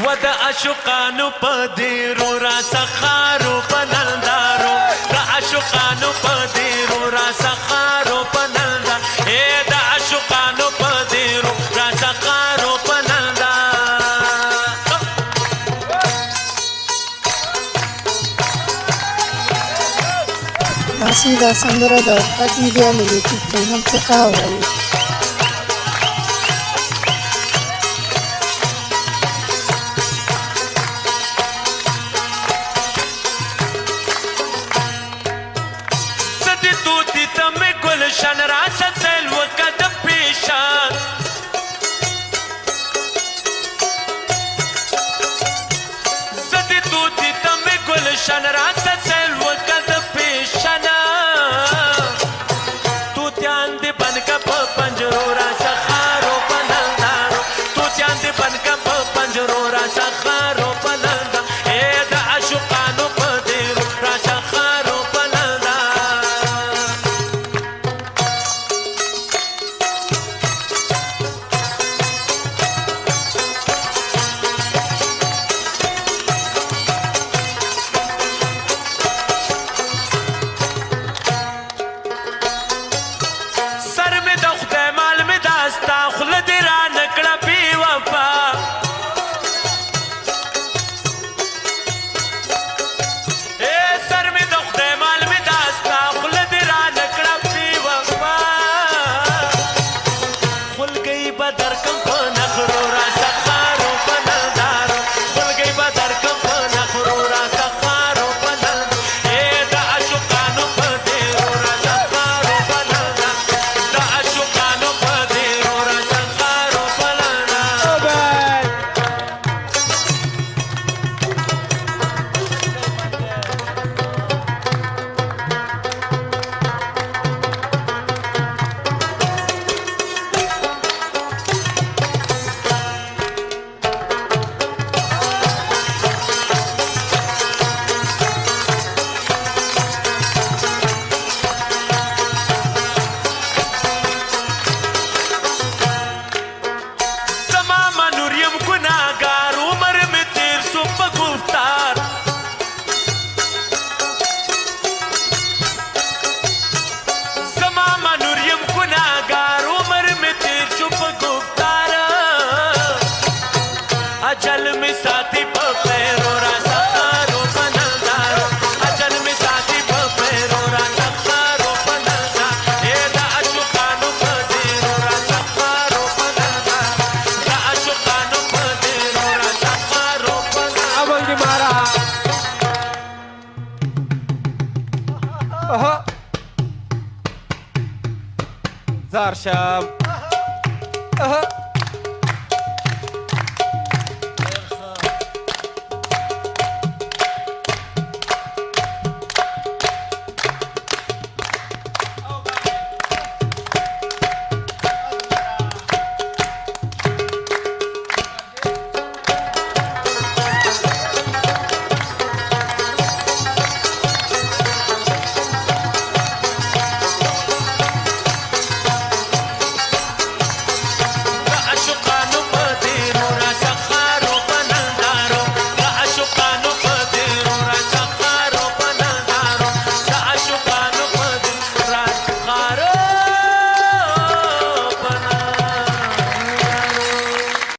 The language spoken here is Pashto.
ود عاشقانو په دیرو را سخارو پنندارو د عاشقانو په دیرو را سخارو پنندا اے د عاشقانو په دیرو را سخارو پنندا تاسو دا سندره د پټ میډیا له یوټیوب چینل څخه اورئ. گلشن را سل و قدم پیشان زدی توتی تم گلشن را سل و قدم پیشان توتیان دی بن کا پنجرو را سخارو پنندارو توتیان دی بن کا پنجرو را سخارو پنندا اے د عاشقانو په دیرو را سخارو پنندا अजल में साथी पैरो रा सखारो पनंदारो अजल में साथी पैरो रा सखारो पनंदा ए दा अशुकानो पदेरो रा सखारो पनंदा दा अशुकानो पदेरो रा सखारो पनंदा अबंगी मारा ओहो जार शाम ओहो